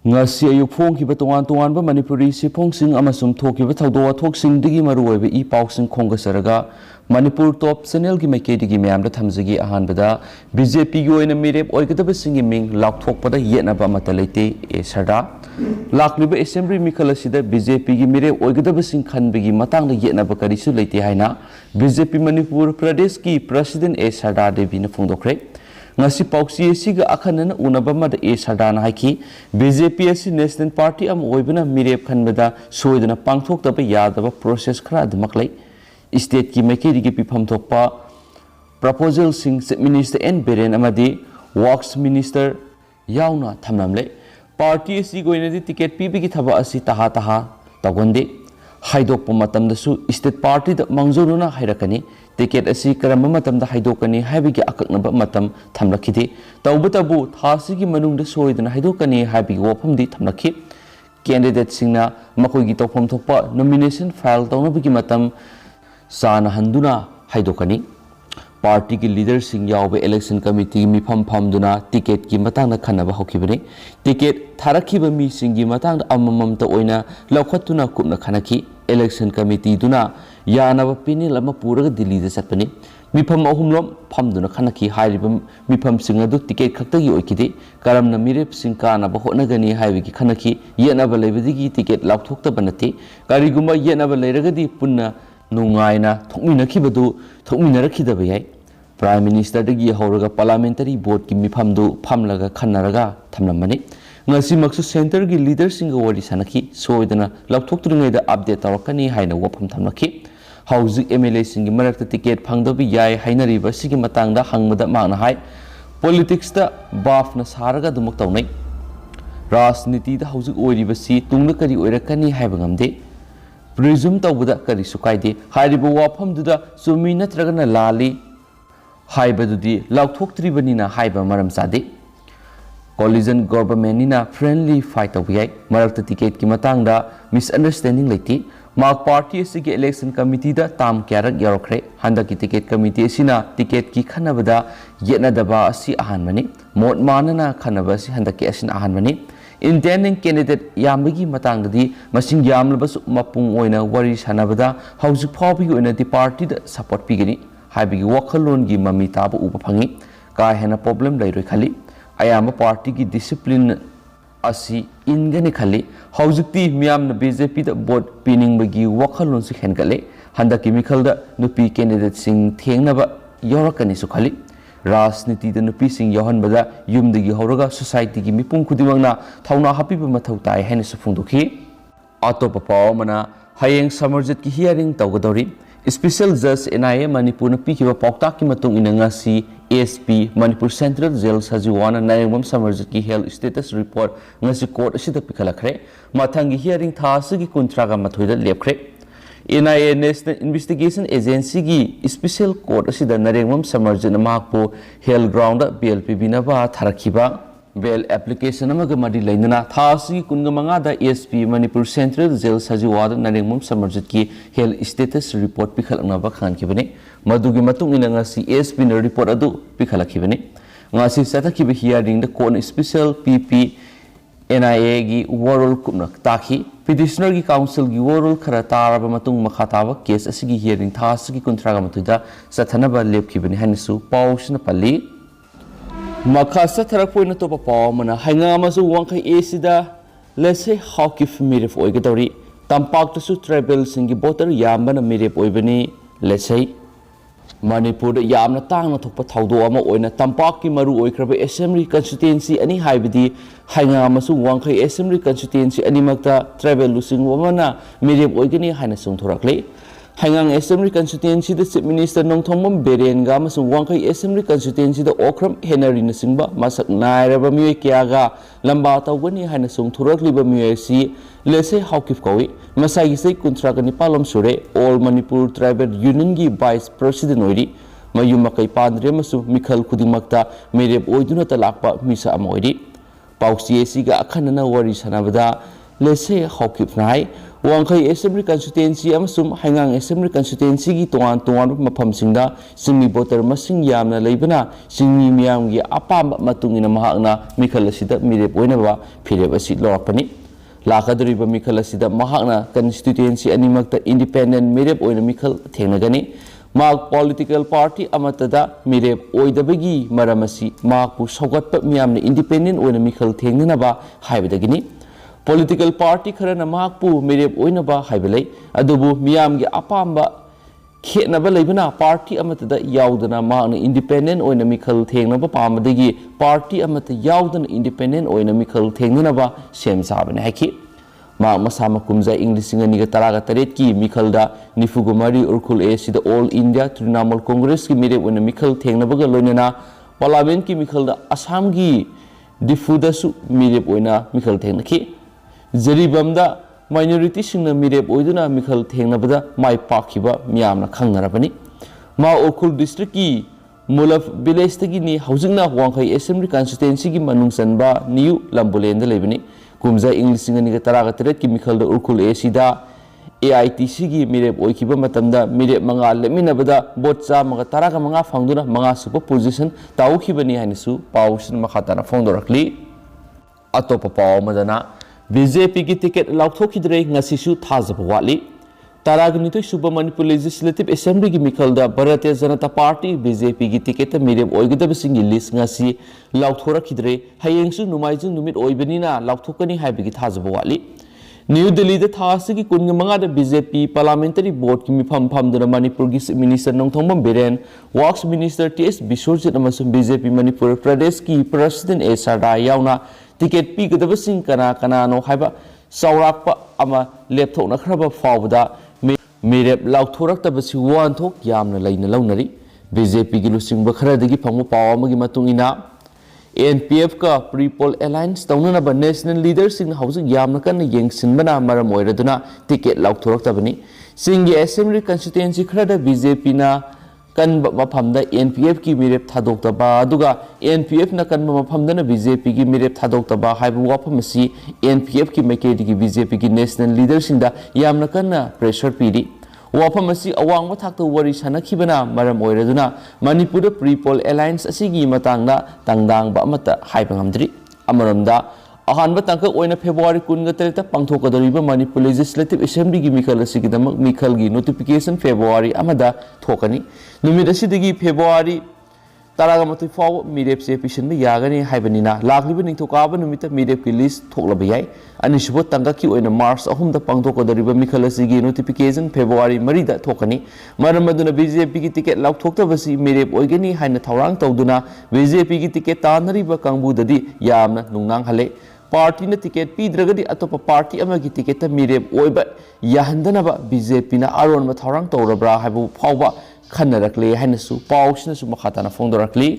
ngasi ayu phongkiba tongan tongan ba manipuri siphongsing amasum thokiba thawdo wathoksin digi maruoiba I pausing khongasaraga manipur top channel gi maike digi myam da thamjigi ahan bada BJP gi oina mirep oigadaba singi ming lakthokpada yetna ba matalaite e sarda lakliba assembly mikhala sida BJP gi mirep oigadaba sing khanbigi matang da yetna ba karisu leite haina BJP manipur pradesh ki president e sarda devi na phongdokre ngasi pauksi asiga akhanana unaba mad e sardana haiki BJP asi national party am oibana mirep khanbada soidana pangthok taba yadaba process khara admaklai state ki maike digi pifam thokpa proposal sing minister N Beren amadi works minister yauna thamnamle party asi goinadi ticket pibigi thaba asi taha taha tagonde haidokpa matamdasu state party da mangjoruna hairakani ticket asi karamba matamda haidokani haibigi akaknaba matam thamlakhide tawbatabu thasigi manungda soidana haidokani haibigi wafamdi thamlakhi candidate singna makoigi tawpham thokpa nomination file tawnabigi matam sana handuna haidokani party ki leader sing yawe election committee mi famduna ticket ki matangna khanaba hokibani ticket tharakhiba mi singi matangda amamamta oina laukhatuna kupna khanaki election committee duna yanaba pinil ama puraga Delhi da satpani mifam ahumlom famduna khanaki hairiba mifam singa du ticket khaktagi oikide karamna mirep singka na ba honagani haibigi khanaki yenaba leibadigi ticket laukthokta banati kariguma yenaba leiragadi punna nungaina thokminakibadu thokminarakidaba yai prime minister dagi horaga parliamentary board ki mifamdu famlaga khannaraga thamlamani ngasi maksu center gi leader singa wari sanaki soidana laukthokturingaida update tarakani haina wafam thamlaki hauzik MLA singi marakta ticket phangdabi yai hainariba sigi matangda hangmada magna hai politics da baf na saraga dumak tawnai rajniti da hauzik oiriba si tungna kari oirakani haiba ngamde presume tawbada kari sukaide hariba wafam duda sumi natragana lali haiba dudi laukthoktribani na haiba maram sade collision government nina friendly fight away marakta ticket ki matangda misunderstanding leiti mark party asigi election committee da tam kyarak yarokre handa ki ticket committee sina ticket ki khanabada yenadaba asi ahanmani mot manana khanaba si handa ki asin ahanmani intending candidate yambagi matangdadi masing yamlabas mapung oina wari sanabada hauzik phawbi oina di party da support pigani haibigi wakhalon gi mami taba uba phangi ka hena problem lairoi khali ayama party ki discipline asi ingani khali haujikti miyamna BJP da vote pinning bagi wakhalon si henkale handa ki mikhalda nupi candidate sing thengnaba yorakani su khali rajniti da nupi sing yohan bada yumdagi horaga society ki mipung khudimangna thauna hapiba mathau tai hena su phungdokhi atopa pawmana hayeng samarjit ki hearing tawgadori special judge NIA manipur na pikiba pauktak ki matung inanga si ASP manipur central jail sajiwana nayangmam samarjit ki health status report ngasi court asida pikhalakre mathangi hearing thasi ki kuntraga mathoida lepkhre NIA national investigation agency ki special court asida narengmam samarjit makpo health ground BLP binaba tharakhiba bail application amaga madi lainana thasi kungamanga da ASP manipur central jail sajiwada narengmum samarjit ki health status report pikhalna ba khan kibani madugi matung ina ngasi ASP na report adu pikhalakibani ngasi sathaki bi hearing da court special PP NIA gi overall kupna takhi petitioner gi council gi overall khara taraba matung makhatawa case asigi hearing thasi ki kuntraga matuda sathanaba lepkibani hanisu pausna palli Makasa tarakpoy na to papawamana hainga masu wangkay esida lese hawkif mirif oigadori tampak tasu tribal singi boter yamba na mirif oibani lese Manipur yamna tangna thokpa thawdo ama oina tampak ki maru oikraba assembly constituency ani haibidi hainga masu wangkay assembly constituency ani makta tribal lusing wamana mirif oigani haina sungthorakle Hangang Assembly constituency the Chief Minister Nongthongmam Beren ga masung wangkai Assembly constituency the Okram Henry Nasingba masak nairaba miwe kiaga lamba tawgani hana sung thurakliba miwe si lese hawkif kawi masagi sei kuntragani palom sure All Manipur Tribal Union gi Vice President oiri mayumakai pandre masu mikhal khudingmakta merep oiduna talakpa misa am oiri pausi esi ga akhanana wari sanabada Lese Hawkipnai, Wangkai Assembly Constituency, Amasum, Hangang Assembly Constituency, Tuan Mapam Singda, Simi Botter Masing Yamna Labana, Simi Miam Apam Matungina Mahana, Mikalasida, Mirep Winaba, Pirebasit Lorpani. Lakadriba Mikalasida Mahana, Constituency Animakta Independent Mirep Oina Mikal, Tenagani. Mark political party amatada mirep oidabagi maramasi mark pu sogat miyamne independent oina mikhal thengnaba haibadagini political party kharana mark pu mirep oinaba haibalai adubu miyamge apamba khenaba leibana party amatada yaudana mark independent oina mikhal thengnaba pamadagi party amata yaudana independent oina mikhal thengnaba sem sabane haki Masama kumza English singa taraga taret ki Mikhalda Nifugumari Urkul A sida All India Trinamool Congress ki mire wana Mikhal thengnabaga loinana Parliament ki Mikhalda Assam gi Difuda su mire oina Mikhal thengnaki Jaribamda minority singna mire oiduna Mikhal thengnabada mai pakhiba miyamna khangnarabani Ma Urkul district ki Mulaf village tagi ni housingna Wangkai Assembly constituency ki manungsanba New Lambulenda lebani Kumza English singa taraga taret ki Mikhalda Urkul A sida AITC gi mirep oikiba matamda mirep manga leminabada botcha maga taraga manga fangduna manga super position tawkhibani hanisu pawsin makhatana fongdorakli atopa paw madana BJP ki ticket laukthokidre ngasisu thajaba wali Taragani Suba Manipur Legislative Assembly ki Mikhalda Bharatiya Janata Party BJP ki ticket mirep oigidaba singi list ngasi laukthora khidre hayengsu numaijing numit oibanina laukthokani haibigi thajaba wali New Delhi da thasi ki kunga manga da BJP Parliamentary Board ki mifam famduna Manipur ki Minister Nongthongbam Biren Works Minister TS Biswarjit amasung BJP Manipur Pradesh ki President A Sarda yauna ticket pi gadaba sing kana no haiba saurakpa ama lepthokna khraba fawda Mirep laukthoraqtabasi wanthok yamna laina launari BJP gi lusingba kharadagi phangmu paw amagi matungina NPF ka pre-poll alliance taunanaba national leaders sing housing yamna kan yengsinbana maram oiraduna ticket laukthoraqtabani singi assembly constituency kharada BJP na kan mafamda NPF ki mirep thadoktaba aduga NPF na kan mafamda na BJP ki mirep thadoktaba haibu wafamasi NPF ki maikedi ki BJP ki national leaders sing da yamna kan pressure pidi wafamasi awangma thakta wari sanakibana maram oiraduna Manipur pre-poll alliance asigi matangda tangdang ba amata haibangamdri amaramda ahanba tangkak oina February 13 pangthokadoriba Manipur Legislative Assembly gi Mikhal asigidamak Mikhal gi notification February amada thokani numit asidagi February taraga matui faw mirep se pisinba yagani haibanina lakliba ningthokaba numita mirep ki list thoklaba yai anisubo tangkak ki oina March 3 da pangthokadoriba Mikhal asigi notification February 3 da thokani maramaduna BJP ki ticket laukthoktabasi mirep oigani haina thawrang tawduna BJP ki ticket tanariba kangbudadi yamna nungnang hale party na ticket pidragadi atopa party amagi ticket ta mirep oiba yahandanaba BJP na aron ma thawrang tawrabra haibu phawba khannarakle hainasu pawsina su makhatana fongdorakli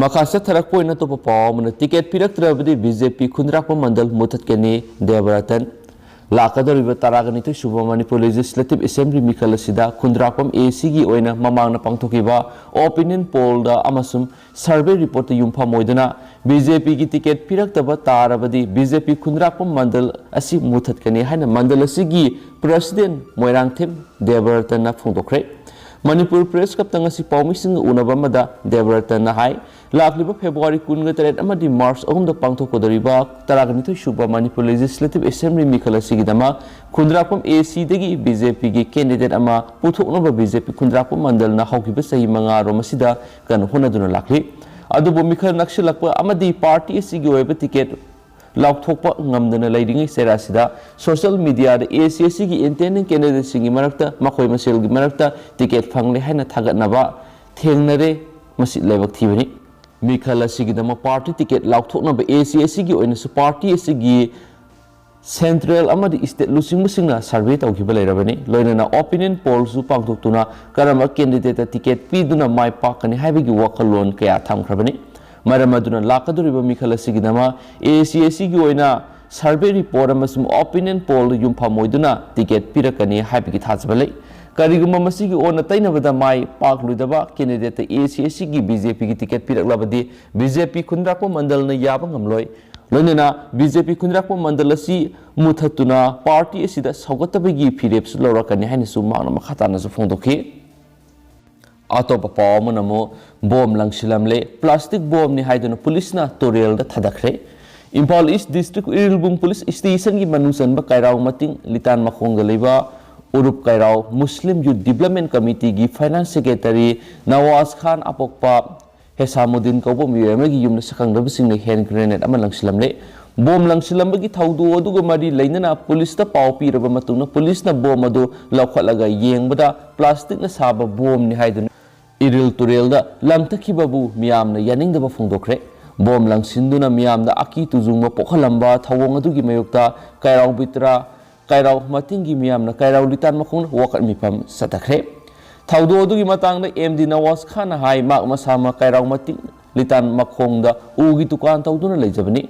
makasa tharak poina to paw mana ticket piraktrabadi BJP khundrakpa mandal muthatkani Devaratan lakadoriba taragani to Suba Manipur Legislative Assembly Mikhal asida khundrakpam AC gi oina mamangna pangthokiba opinion poll da amasum survey report yumpha moidana BJP ki ticket piraktaba tarabadi BJP khundrakpam mandal asi muthatkani haina mandal asigi president Moirangthem Devaratan na phongdokre Manipur Press Kaptang asi pawmising unaba mada Devaratan na hai lakliba February 13 amadi March 3 da pangthokodoriba taragani to Suba Manipur Legislative Assembly Mikhal asigidama khundrakpam AC dagi BJP gi candidate ama puthoknaba BJP khundrakpam mandal na hawkiba sahi manga romasida kan honaduna lakli adubo Mikhal nakshilakpa amadi party asigi oiba ticket laukthokpa ngamdana leiringai serasida social media da ACC gi intending candidate singi marakta makhoi masel gi marakta ticket phangle haina thagatnaba thengnare masi lebak thibani Mikhal asigidama party ticket laukthoknaba ACC gi oina su party asigi central amadi state lusingmusingna survey tawkiba leirabani loinana opinion poll su pangthoktuna karama candidate ticket piduna mai pakani haibigi wakalon kaya thamkhrabani maramaduna lakadoriba Mikhal asigidama ACC gi oina survey report amasum opinion poll yumpha moiduna ticket pirakani haibigi thajbalai kariguma masigi ona tainabada mai pakluidaba candidate ACC gi BJP gi ticket piraklabadi BJP khundrakpa mandalna yaba ngamloi लोनना BJP खुंद्राप मंडल मुथतुना party असिदा सौगतबगी फिरेप्स लौरकनी हाइनसु मांगना मखातानसु फोंदोखि अतोप पाव नमो बॉम लंगशिलमले प्लास्टिक बॉम नि हाइदुना पुलिसना तोरेल दा थदखरे Imphal east district Irilbung police station की मनुसनब कैराव मतिंग लितान मखोंग लेबा उरुप Kairao Muslim youth development committee की फाइनेंस सेक्रेटरी नवाज खान अपोकपा हेसामुद्दीन कौबो मियमगी युमना सकंगदबसिंग हैंड ग्रेनेड अमा लंगशिलमले बॉम लंगशिलमबगी थौदो अदुगा मरी लैनना पुलिस दा पाव पीरब मतुंगना पुलिस ना बॉम अदु लौखलगा येंगबदा प्लास्टिक ना साबा बॉम नि हाइदुना इरिल तुरेल दा लंगतखिबबु मियामना यानिंगदब फोंदोखरे बॉम लंगसिंदुना मियामदा अकी तुजुंग पोखलंबा थवोंग अदुगी मयुक्ता कैराव बित्रा कैराव मतिंगी मियामना कैराव लितान मखोंग वकत मिफम सतखरे थौदो अदुगी मतंगदा एमडी नवाज खान हाई माक मसामा कैराव मतिंग लितान मखोंगदा उगी दुकान तौदुना लेजबनी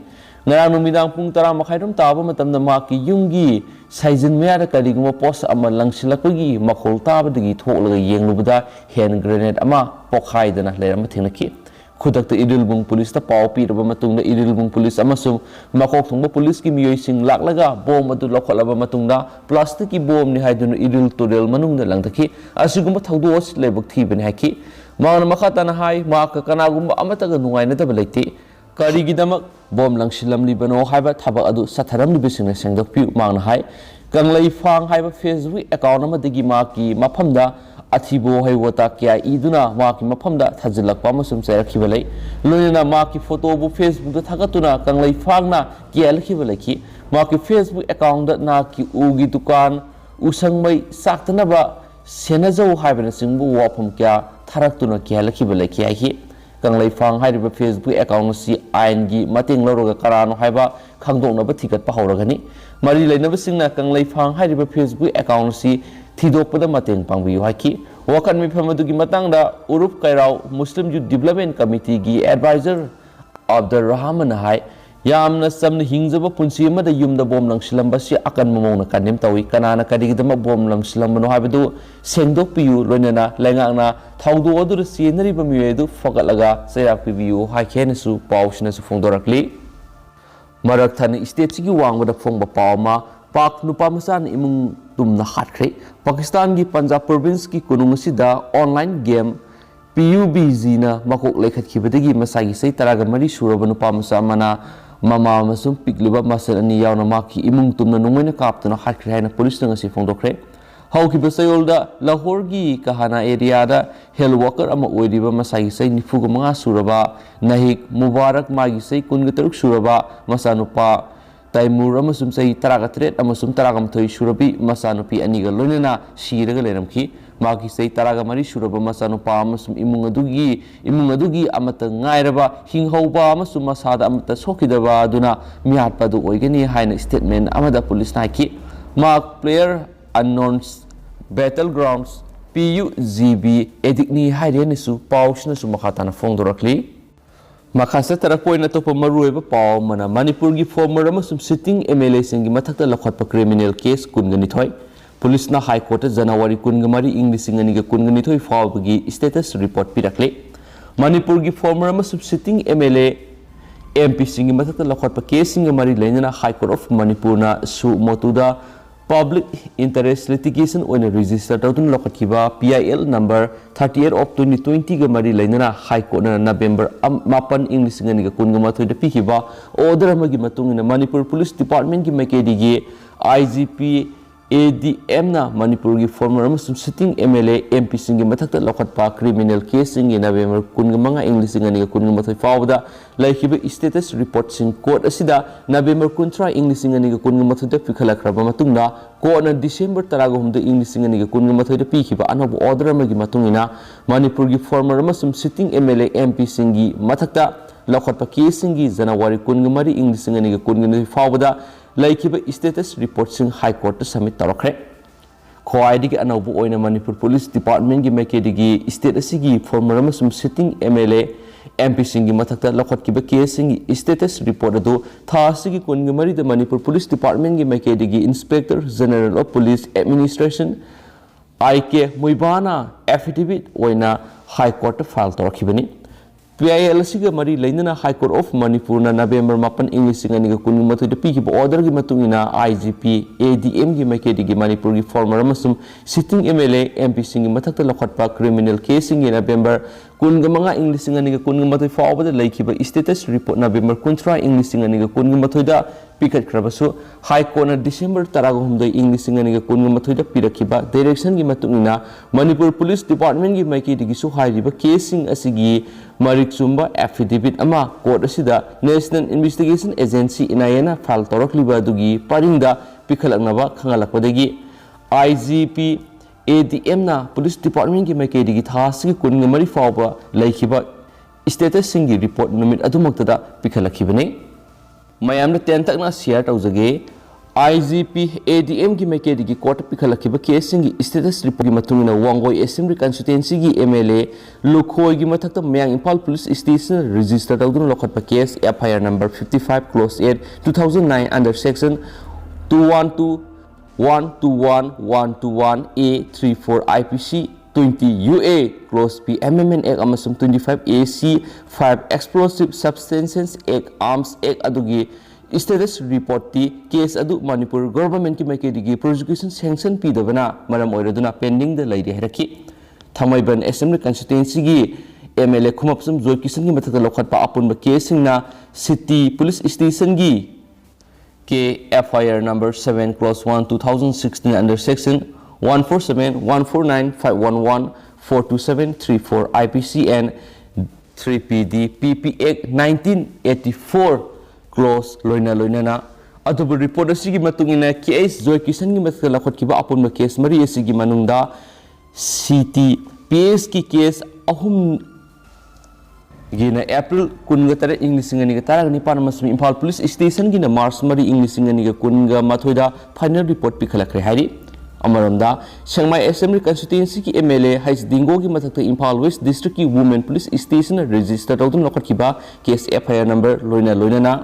ngarang numidang pung tara makhairum taba matamda maki yungi saijin meya kariguma post ama langsilakpagi makhol taba digi tholaga yenglubada hand grenade ama pokhaidana lerama thinaki khudakta irilbung police ta paw piraba matungda irilbung police amasung makok thongba police ki miyoi sing laklaga bom adu lokholaba matungda plastic ki bom ni haiduna iril torel manungda langdaki asiguma thaudos lebuk thibani haki maana makhatana hai mak kanagumba amataga nungaina da balaiti ꯀꯔꯤꯒꯤꯗꯃꯛ bomb ꯂꯪꯁꯤꯜꯂꯝꯂꯤꯕꯅꯣ ꯍꯥꯏꯕ ꯊꯕꯛ ꯑꯗꯨ ꯆꯠꯊꯔꯝꯂꯤꯕꯁꯤꯡꯅ ꯁꯦꯡꯗꯣꯛꯄꯤꯌꯨ ꯃꯍꯥꯛꯅ ꯍꯥꯏ ꯀꯪꯂꯩꯐꯥꯡ ꯍꯥꯏꯕ Facebook account ꯑꯃꯗꯒꯤ ꯃꯍꯥꯛꯀꯤ ꯃꯐꯝꯗ ꯑꯊꯤꯕ ꯋꯥꯍꯩ ꯋꯥꯇꯥ ꯀꯌꯥ ꯏꯗꯨꯅ ꯃꯍꯥꯛꯀꯤ ꯃꯐꯝꯗ ꯊꯥꯖꯤꯜꯂꯛꯄ ꯑꯃꯁꯨꯡ ꯆꯩꯔꯛꯈꯤꯕ ꯂꯩ ꯂꯣꯏꯅꯅ ꯃꯍꯥꯛꯀꯤ ꯐꯣꯇꯣꯕꯨ ꯐꯦꯁꯕꯨꯛꯇ ꯊꯥꯒꯠꯇꯨꯅ ꯀꯪꯂꯩꯐꯥꯡꯅ ꯀꯤꯍꯜꯂꯛꯈꯤꯕ ꯂꯩꯈꯤ ꯃꯍꯥꯛꯀꯤ ꯐꯦꯁꯕꯨꯛ ꯑꯦꯀꯥꯎꯟꯗ ꯅꯍꯥꯛꯀꯤ ꯎꯒꯤ ꯗꯨꯀꯥꯟ ꯎꯁꯪꯃꯩ ꯆꯥꯛꯇꯅꯕ ꯁꯦꯟꯅꯖꯧ ꯍꯥꯏꯕꯅꯆꯤꯡꯕ ꯋꯥꯐꯝ ꯀꯌꯥ ꯊꯥꯔꯛꯇꯨꯅ ꯀꯤꯍꯜꯂꯛꯈꯤꯕ ꯂꯩꯈꯤ ꯍꯥꯏꯈꯤ ꯀꯪꯂꯩꯐꯥꯡ ꯍꯥꯏꯔꯤꯕ ꯐꯦꯁꯕꯨꯛ ꯑꯦꯀꯥꯎꯟ ꯑꯁꯤ ꯑꯥꯏꯟꯒꯤ ꯃꯇꯦꯡ ꯂꯧꯔꯒ ꯀꯅꯥꯅꯣ ꯍꯥꯏꯕ ꯈꯪꯗꯣꯛꯅꯕ ꯊꯤꯒꯠꯄ ꯍꯧꯔꯒꯅꯤ ꯃꯔꯤ ꯂꯩꯅꯕꯁꯤꯡꯅ ꯀꯪꯂꯩꯐꯥꯡ ꯍꯥꯏꯔꯤꯕ ꯐꯦꯁꯕꯨꯛ ꯑꯦꯀꯥꯎꯟ ꯑꯁꯤ ꯊꯤꯗꯣꯛꯄꯗ ꯃꯇꯦꯡ ꯄꯥꯡꯕꯤꯌꯨ ꯍꯥꯏꯈꯤ ꯋꯥꯀꯠ ꯃꯤꯐꯝ ꯑꯗꯨꯒꯤ ꯃꯇꯥꯡꯗ ꯎꯔꯨꯞ ꯀꯩꯔꯥꯎ Muslim youth development ꯀꯃꯤꯇꯤꯒꯤ adviser Abdur ꯔꯍꯃꯟꯅ ꯍꯥꯏ ꯌꯥꯝꯅ ꯆꯝꯅ ꯍꯤꯡꯖꯕ ꯄꯨꯟꯁꯤ ꯑꯃꯗ ꯌꯨꯝꯗ ꯕꯣꯝ ꯂꯪꯁꯤꯜꯂꯝꯕꯁꯤ ꯑꯀꯟꯕ ꯃꯑꯣꯡꯗ ꯀꯟꯗꯦꯝ ꯇꯧꯏ ꯀꯅꯥꯅ ꯀꯔꯤꯒꯤꯗꯃꯛ ꯕꯣꯝ ꯂꯪꯁꯤꯜꯂꯝꯕꯅꯣ ꯍꯥꯏꯕꯗꯨ ꯁꯦꯡꯗꯣꯛꯄꯤꯌꯨ ꯂꯣꯏꯅꯅ ꯂꯩꯉꯥꯛꯅ ꯊꯧꯗꯣꯛ ꯑꯗꯨꯗ ꯆꯦꯟꯅꯔꯤꯕ ꯃꯤꯑꯣꯏ ꯑꯗꯨ ꯐꯒꯠꯂꯒ ꯆꯩꯔꯥꯛ ꯄꯤꯕꯤꯌꯨ ꯍꯥꯏꯈꯤꯅꯁꯨ ꯄꯥꯎꯁꯤꯅꯁꯨ ꯐꯣꯡꯗꯣꯔꯛꯂꯤ ꯃꯔꯛ ꯊꯠꯅ ꯁ꯭ꯇꯦꯠꯁꯤꯒꯤ ꯋꯥꯡꯃꯗ ꯐꯣꯡꯕ ꯄꯥꯎ ꯑꯃ ꯄꯥꯛ ꯅꯨꯄꯥ ꯃꯆꯥꯅ ꯏꯃꯨꯡ ꯇꯨꯝꯅ ꯍꯥꯠꯈ꯭ꯔꯦ ꯄꯥꯀꯤꯁꯇꯥꯟꯒꯤ ꯄꯟꯖꯥꯕ ꯄ꯭ꯔꯣꯚꯤꯟꯁꯀꯤ ꯀꯣꯅꯨꯡ ꯑꯁꯤꯗ ꯑꯣꯟꯂꯥꯏꯟ ꯒꯦꯝ PUBGꯅ ꯃꯀꯣꯛ ꯂꯩꯈꯠꯈꯤꯕꯗꯒꯤ ꯃꯁꯥꯒꯤ ꯆꯍꯤ 13 ꯁꯨꯔꯕ ꯅꯨꯄꯥ ꯃꯆꯥ ꯑꯃꯅ ꯃꯃꯥ ꯑꯃꯁꯨꯡ ꯄꯤꯛꯂꯤꯕ ꯃꯆꯜ ꯑꯅꯤ ꯌꯥꯎꯅ ꯃꯍꯥꯛꯀꯤ ꯏꯃꯨꯡ ꯇꯨꯝꯅ ꯅꯣꯡꯃꯩꯅ ꯀꯥꯞꯇꯨꯅ ꯍꯥꯠꯈ꯭ꯔꯦ ꯍꯥꯏꯅ ꯄꯨꯂꯤꯁꯅ ꯉꯁꯤ ꯐꯣꯡꯗꯣꯛꯈ꯭ꯔꯦ ꯍꯧꯈꯤꯕ ꯆꯌꯣꯜꯗ ꯂꯍꯣꯔꯒꯤ ꯀꯍꯥꯅꯥ ꯑꯦꯔꯤꯌꯥꯗ ꯍꯦꯜꯊ ꯋꯥꯔꯀꯔ ꯑꯃ ꯑꯣꯏꯔꯤꯕ ꯃꯁꯥꯒꯤ ꯆꯍꯤ 95 ꯁꯨꯔꯕ ꯅꯍꯤꯛ ꯃꯨꯕꯥꯔꯛ ꯃꯥꯒꯤ ꯆꯍꯤ 23 ꯁꯨꯔꯕ ꯃꯆꯥꯅꯨꯄꯥ ꯇꯩꯃꯨꯔ ꯑꯃꯁꯨꯡ ꯆꯍꯤ 13 ꯑꯃꯁꯨꯡ 19 ꯁꯨꯔꯕꯤ ꯃꯆꯥꯅꯨꯄꯤ ꯑꯅꯤꯒ ꯂꯣꯏꯅꯅ ꯁꯤꯔꯒ ꯂꯩꯔꯝꯈꯤ ꯃꯍꯥꯛꯀꯤ ꯆꯍꯤ 14 ꯁꯨꯔꯕ ꯃꯆꯥꯅꯨꯄꯥ ꯑꯃꯁꯨꯡ ꯏꯃꯨꯡ ꯑꯗꯨꯒꯤ ꯑꯃꯠꯇ ꯉꯥꯏꯔꯕ ꯍꯤꯡꯍꯧꯕ ꯑꯃꯁꯨꯡ ꯃꯁꯥꯗ ꯑꯃꯠꯇ ꯁꯣꯛꯈꯤꯗꯕ ꯑꯗꯨꯅ ꯃꯤꯍꯥꯠꯄ ꯑꯗꯨ ꯑꯣꯏꯒꯅꯤ ꯍꯥꯏꯅ ꯁ꯭ꯇꯦꯠꯃꯦꯟꯠ ꯑꯃꯗ ꯄꯨꯂꯤꯁꯅ ꯍꯥꯏꯈꯤ ꯃꯍꯥꯛ ꯄ꯭ꯂꯦꯌꯔ ꯑꯟꯅꯣꯟꯁ ꯕꯦꯇꯜꯒ꯭ꯔꯥꯎꯟꯗꯁ PUBG ꯑꯦꯗꯤꯛꯅꯤ ꯍꯥꯏꯔꯦꯅꯁꯨ ꯄꯥꯎꯁꯤꯅꯁꯨ ꯃꯈꯥ ꯇꯥꯅ ꯐꯣꯡꯗꯣꯔꯛꯂꯤ ꯃꯈꯥ ꯆꯠꯊꯔꯛꯄ ꯑꯣꯏꯅ ꯑꯇꯣꯞꯄ ꯃꯔꯨꯑꯣꯏꯕ ꯄꯥꯎ ꯑꯃꯅ ꯃꯅꯤꯄꯨꯔꯒꯤ ꯐꯣꯔꯃꯔ ꯑꯃꯁꯨꯡ ꯁꯤꯇꯤꯡ MLAꯁꯤꯡꯒꯤ ꯃꯊꯛꯇ ꯂꯧꯈꯠꯄ ꯀ꯭ꯔꯤꯃꯤꯅꯦꯜ ꯀꯦꯁ 22 पुलिसना हाईकोर्ट जनवरी 12 ꯏꯪ 2012 फाउबगी स्टेटस रिपोर्ट पिरकले मणिपुर की former sitting MLA MP Singh मथक लखोट केस मरी लेना हाईकोर्ट ऑफ मणिपुर सु मोतुदा पब्लिक इंटरेस्ट लिटिगेशन रजिस्टर तौन लखोट PIL नंबर 38 ऑफ 2020 मरी लेना हाईकोर्ट नवेंबर 9 ꯏꯪ 2012 पीखिब ऑर्डर मणिपुर पुलिस डिपार्टमेंट की मैकेडी IGP ADM ना मणिपुर की former sitting MLA MP Singh मथक लौखट क्रिमिनल केस नवेंबर 15 ꯏꯪ 2012 फाउदा लाइखिब स्टेटस रिपोर्ट सिंह कोर्ट असिदा नवेंबर 13 ꯏꯪ 2012 पिखलखरब मतुंगना कोर्टना डिसेंबर 19 ꯏꯪ 2012 पीखिब अनब ऑर्डर अमगी मतुंगिना मणिपुर की former sitting MLA MP Singh मथक लौखट केस जनवरी 13 ꯏꯪ 2012 फाउदा लाइखिब status report Singh high court submit तौरखरे खोआइदी के अनौब ओइना मणिपुर पुलिस डिपार्टमेंट की मैकेडी स्टेट असिगी former sitting MLA MP Singh मथक लौखटकिब केस स्टेटस रिपोर्ट अदु थासिगी 23 मणिपुर पुलिस डिपार्टमेंट की मैकेडी inspector general of police administration IK मुइबाना एफिडेविट ओइना हाई कोर्ट फाइल तौरखिबनी PIL asiga mari lainana High Court of Manipur na November 8 English singaniga kunung matoi da piki ba order gi matungina IGP ADM gi maikedi gi Manipur gi former amasum sitting MLA MP singi mathakta lokhatpa criminal case singi November kunga manga English singaniga kunung matoi faubada laikiba status report November kuntra English singaniga kunung matoi da pikat krabasu High Court na December taragumdai English singaniga kunung matoi da pirakiba direction gi matungina Manipur Police Department gi maikedi gi su hairiba case sing asigi Marik Sumba affidavit ama court asida National Investigation Agency inayana file torokliba dugi paringda pikhalaknaba khangalakpadagi IGP ADM na Police Department gi maikedi gi thasigi kunga mari fawba laikhiba status singi report numit adumaktada pikhalakibane mayamna tentakna share tawjage IGP ADM gi maikedi gi court pikhalakhiba case singi status report gi matungina Wangoi Assembly Constituency gi MLA Lukhoi gi mathakta Mayang Impal Police Station register tawduna lokhatpa case FIR number 55 close 8 2009 under section 212 121 121 A34 IPC 20 UA close P Amendment Act amasum 25 AC 5 Explosive Substances Act Arms Act adugi status report ti case adu Manipur government ki maikedi gi prosecution sanction pidabana maram oiraduna pending da laidi heraki Thamaiban Assembly Constituency gi MLA khumapsum Joy Kisan gi mathata lokhatpa apunba case singna City Police Station gi ke FIR number 7 clause 1 2016 under section 147 149 511 427 34 IPC and 3PD PP Act 1984 close loina na adubu report asigi matungina case Joy Kisan gi mathata lokhatkiba apunba case mari asigi manungda City PS ki case ahum gina April kunga tare English ngani ga tarag ni pan masmi Impal Police Station gina March mari English ngani ga kunga mathoida final report pikhalakre hari amaramda Chiangmai Assembly Constituency ki MLA Hais Dingo gi mathakta Impal West District ki Women Police Station register tawdun lokhatkiba case FIR number loina na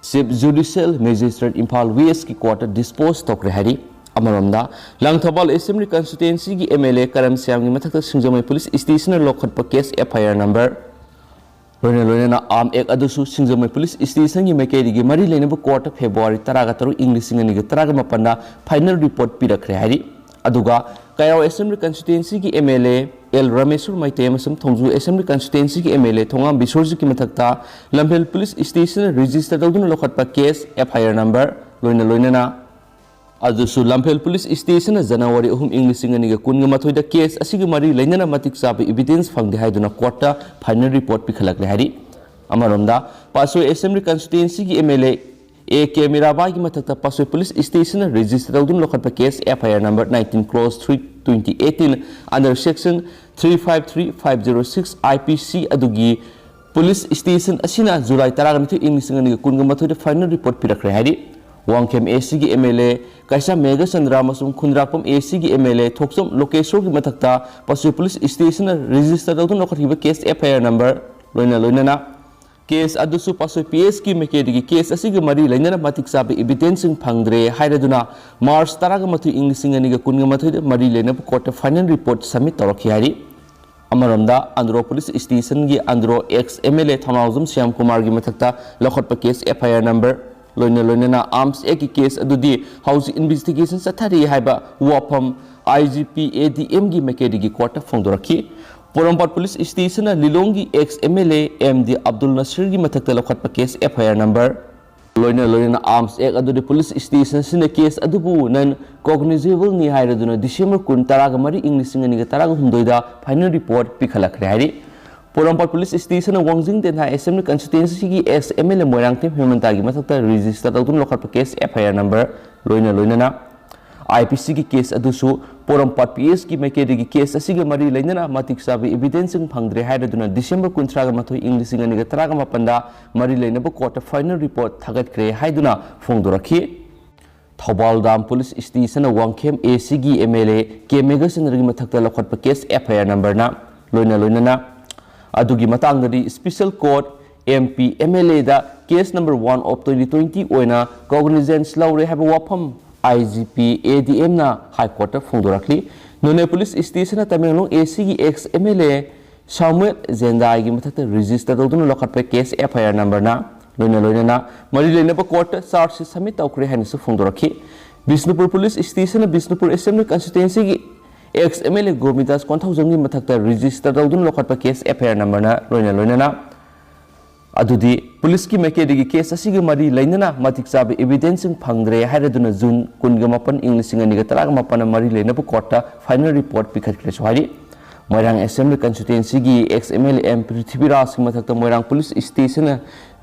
Chief Judicial Magistrate Impal West ki court dispose tokre hari amaramda Langthawal Assembly Constituency ki MLA Karam Siam gi mathakta Singjamai Police Station lokhatpa case FIR number loina na Arm Act adusu Singjamai Police Station gi maikedi gi mari leinaba court February 13 English ngani gi 13 final report pirakre hari aduga Kayao Assembly Constituency ki MLA L Ramesur Maite amasum Thongju Assembly Constituency ki MLA Thongam Bisorji ki mathakta Lamphel Police Station register tawduna lokhatpa case FIR number loina na adusu Lamphel Police Station January 3 English ngani ga kunga mathoida case asigi mari lainana matik sabi evidence fangde haiduna court final report pikhalakle hari amaronda Pasoi Assembly Constituency ki MLA AK Mirabai ki mathakta Pasoi Police Station register tawduna lokhatpa case FIR number 19 close 3 2018 under section 353506 IPC adugi Police Station asina July 12 English ngani ga kunga mathoida final report pirakre hari Wangkem AC ki MLA Kaisa Mega Chandra masum Khundrakpam AC ki MLA Thoksom Lokeshwar ki mathakta Pasoi Police Station register tawdun lokhatkiba case FIR number loina na case adusu Pasoi PS ki maikedi ki case asigi mari lainana matik sabi evidence phangdre hairaduna March 13 English ngani ga kunga mathoi mari laina court final report submit toraki hari amaramda Andhra Police Station gi Andhra ex MLA Thanawjum Syam Kumar gi mathakta lokhatpa case FIR number loina na Arms Act case adudi house investigation sathari haiba wapam IGP ADM gi maikedi gi court phongdoraki Porampat Police Station Lilongi ex MLA MD Abdul Nasir gi mathakta lokhatpa case FIR number loina na Arms Act adudi police station sina case adubu nan cognizable ni hairaduna December 13 English ngani ga 13 da final report pikhalakre hari Porampat Police Station Wangjing Denha Assembly Constituency ki ex MLA Moirang Tim Hemanta gi mathakta register tawdun lokhatpa case FIR number loina na IPC ki case adusu Porampat PS ki maikedi ki case asiga mari lainana matik sabi evidence phangdre hairaduna December 13 English ngani ga 18 da mari lainaba court final report thagat kre haiduna phongdoraki Thobal Dam Police Station Wangkhem AC gi MLA K Mega Chandra gi mathakta lokhatpa case FIR number na loina na adugi matangdadi Special Court MP MLA da case number 1 of 2020 oina cognizance laure haba wapam IGP ADM na High Court phongdorakli None Police Station Tamenglong AC gi ex MLA Samuel Zendai की मथक register तौदुन लखट पे case FIR number ना लोइना मरी लेना court charge submit तौखरे है फोंदरखी Bishnupur police station Bishnupur assembly constituency की ex MLA Gomidas कोंथौजंगी मथक रजिस्टर तौदुन लखट केस FIR नंबर ना लोइना अदुदी पुलिस की मैकेडी केस असिग मरी लेना मतिक चाब एविडेंस फंगद्रे हाइरदुना जून 19 इंग्लिश 2019 मरी लेना कोर्ट फाइनल रिपोर्ट पिखत्रे सुहारी मोइरांग असेंबली कंस्टिट्युएंसी की एक्स MLA M पृथ्वीराज की मथक मोइरांग पुलिस स्टेशन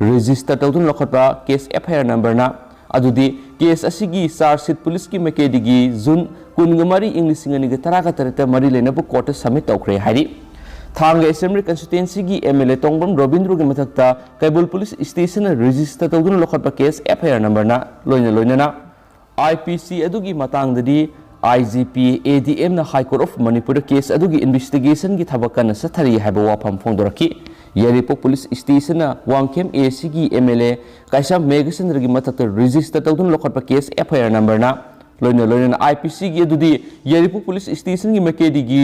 रजिस्टर तौदुन लखट केस FIR नंबर ना अदुदी केस असिगी चार्ज शीट पुलिस की मैकेडी जून 19 इंग्लिश 2019 मरी लेना कोर्ट सबमिट तौखरे हारी थांग असेंबली कंस्टिट्युएंसी की MLA तोंगबम रोबिंद्र की मथक कैबुल पुलिस स्टेशन रजिस्टर तौदुन लखट केस FIR नंबर ना लोइना IPC अदुगी मतंगददी IGP ADM ना high court of Manipur case अदुगी इन्वेस्टिगेशन की थबक कन सथरी हैब वाफम फोंदरकी Yairipok police station Wangkhem AC की MLA काइसा मेघचंद्र की मथक रजिस्टर तौदुन लखट केस FIR नंबर ना लोइना IPC की अदुदी यारिपोक पुलिस स्टेशन की मैकेडी की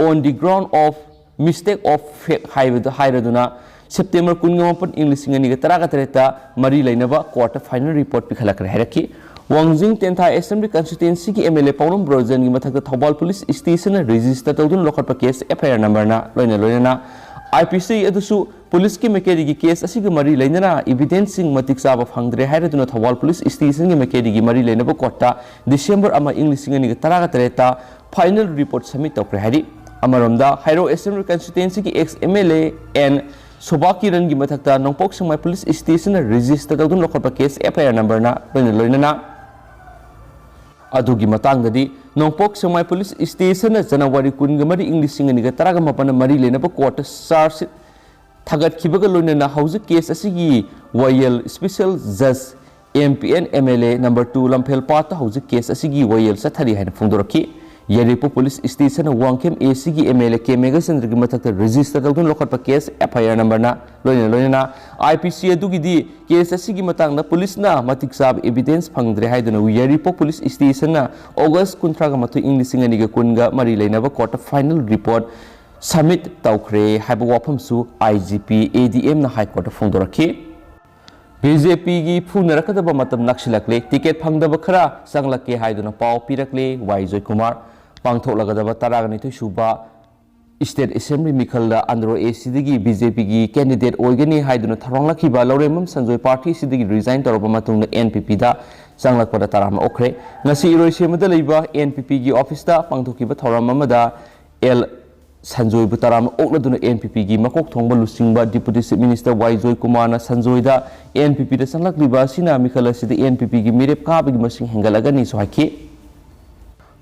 on the ground of mistake of fact हाइरदुना सेप्टेम्बर 19 इंग्लिश 2019 मरी लेनबा कोर्ट फाइनल रिपोर्ट पिखलक्रे हैरकी वांगजिंग तेंथा असेंबली कंस्टिट्युएंसी की MLA पौनम ब्रोजन की मथक थौबाल पुलिस स्टेशन रजिस्टर तौदुन लखट केस FIR नंबर ना लोइना IPC अदुसु पुलिस की मैकेडी की केस असिग मरी लेना एविडेंस सिंग मतिक चाब फंगद्रे हाइरदुना थौबाल पुलिस स्टेशन की मैकेडी की मरी लेनबा court December 1 English 2019 final report submit तौखरे हारी अमरमदा हाइरो असेंबली कंस्टिट्युएंसी की ex MLA N Shobha Kiran की मथक Nongpok Sangmai police station register तौदुन लखट केस FIR नंबर ना लोइना अदुगी मतंगददी नोंपोक संगमाई पुलिस स्टेशन जनवरी 19 इंग्लिश 2019 मरी लेना कोर्ट चार्ज थगतखिबग लोइना हौजिक केस असिगी वायल स्पेशल जज MPN MLA नंबर 2 लम्फेल पात हौजिक केस असिगी वायल सथरी है फोंदरकी Yairipok police station Wangkhem AC की MLA के मेघचंद्र की मथक रजिस्टर तौदुन लखट केस FIR नंबर ना लोइना IPC अदुगी केस असिगी मतंगना पुलिस ना मतिक चाब एविडेंस फंगद्रे हाइदुना यारिपोक पुलिस स्टेशन अगस्त 19 इंग्लिश 2019 मरी लेना कोर्ट फाइनल रिपोर्ट सबमिट तौखरे हाइब वाफमसु IGP ADM ना हाई कोर्ट फोंदरखी BJP की फूनरकदब मतम नक्सलक्ले टिकेट फंगदब खरा संगलके हाइदुना पाव पिरकले वाई जय कुमार पांथोलगदब 12 सूबा स्टेट असेंबली मिखल अंदरो AC BJP की कैंडिडेट ओइगनी हाइदुना थरंगलखिबा लौरेमम संजय पार्टी सिदगी रिजाइन तौरब मतुंग NPP दा संगलकपदा ताराम ओखरे ngasi इरोइसेमदा लेबा NPP की ऑफिस दा पांथोकिबा थौरम अमदा L संजय बुताराम ओक्लदुना NPP की मकोक थोंबा लुसिंगबा डिप्यूटी चीफ मिनिस्टर वाई जय कुमार ना संजय दा NPP दा संगलक्लिबा सिना मिखल सिद NPP की मिरेप काबगी मसिंग हेंगलगनी सोहाखी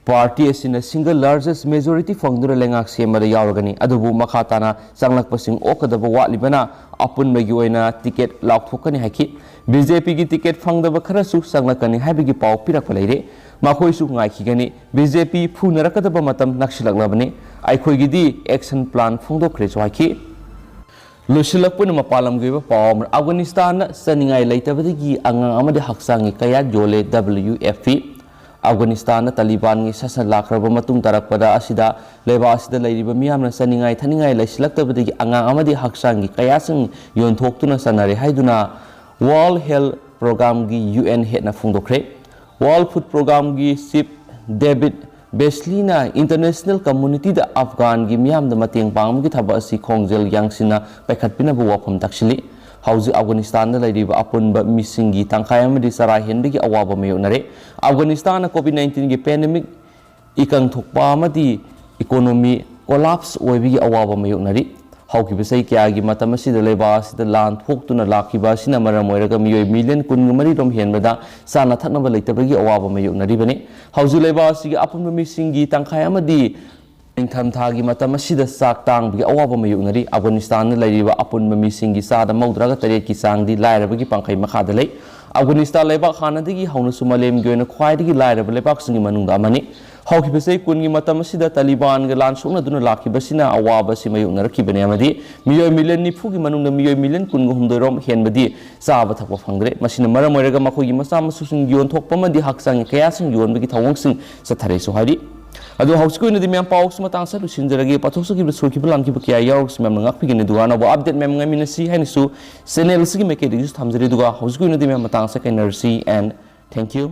पार्टी असिना सिंगल लार्जेस्ट मेजॉरिटी फंगदुना लेंगाक सेमदा यावरगनी अदुबु मखाताना संगलकपसिंग ओकदब वाटलिबना अपुनबगी ओइना टिकेट लाउथोकनी हाखी BJP की टिकेट फंगदब खरसु संगलकनी हाबिगी पाव पिरक लेरे माखोइसु गाइखिगनी BJP फुनरकदब मतम नक्सलकलबनी आइखोइगिदी एक्शन प्लान फोंदोखरे सोहाखी लुसिलकपुन मपालमगिबा पाव अफगानिस्तान सनिंगाई लेतबदगी अंगांग अमदे हक्सांगी कया जोले WFP अफगानिस्तान तालिबान की शासन लाखरब मतुंग तरकपदा असिदा लेबा असिदा लेरिबा मियामना सनिंगाई थनिंगाई लेसिलक्तबदगी अंगांग अमदे हक्सांगी कयासंग योनथोक्तुना सनारे हाइदुना वर्ल्ड हेल्थ प्रोग्राम की UN हेडना फोंदोखरे वर्ल्ड फूड प्रोग्राम की चीफ डेविड बेस्लीना इंटरनेशनल कम्युनिटी दा अफगान की मियाम दा मतेंग पांगम की थबा असि खोंगजेल यांगसिना पैखटपिना वाफम तक्सिली हौजी अफगानिस्तान दा लेरिबा अपुनबा मिसिंगी तंखाय अमदि सरा हेनबगी अवाबा मयोनरे अफगानिस्तान COVID-19 की पैंडेमिक इकंग थोकपा अमदि इकोनॉमी कोलैप्स ओइबगी अवाबा मयोनरी हौकिबसै क्यागी मतम असिदा लेबा असिदा लान थोक्तुना लाखिबा सिना मरम ओइरगा मियोय मिलियन 19 रोम हेनबदा साना थकनबा लेतबगी अवाबा मयोनरीबने हौजि लेबा असिगी अपुनबा मिसिंगी तंखाय अमदि निंथमथागी मतम असिदा चाक तांगबगी अवाबा मयोनरी अफगानिस्तान लेरिबा अपुनबा मिसिंगी चादा मौद्रागा तरे की चांगदी लायरबगी पंखै मखादा लै अफगानिस्तान लेबा खानादगी हौनसु मलेमगी ओइना ख्वाइदगी लायरबा लेबाकसिंगी मनुंगदा अमनि हौकिबसै कुनगी मतम असिदा तालिबान गा लान सोंगनदुना लाखिबसिना अवाबसि मयोनरखिबने अमदि मियोय मिलियन निफुगी मनुंगदा मियोय मिलियन 19 रोम हेनबदी चाबा थकपा फंगद्रे मसिना मरम ओइरगा मखोगी मसा मसुसिंग योनथोकपमदि हक्सांगी कयासिंग योनबगी थवंगसिंग सथरे सोहारी अदो हाउस को इनदी मैम पाउस मतंग सा लुसिनजरगे पाथोस की सोकी बलाम की बकिया याउस मैम ngak pigin दुगा ना update ma'am ngami nasi hainisu channel sigi meke digus thamjari दुगा हाउस को इनदी मैम मतंग सा kai nersi and thank you.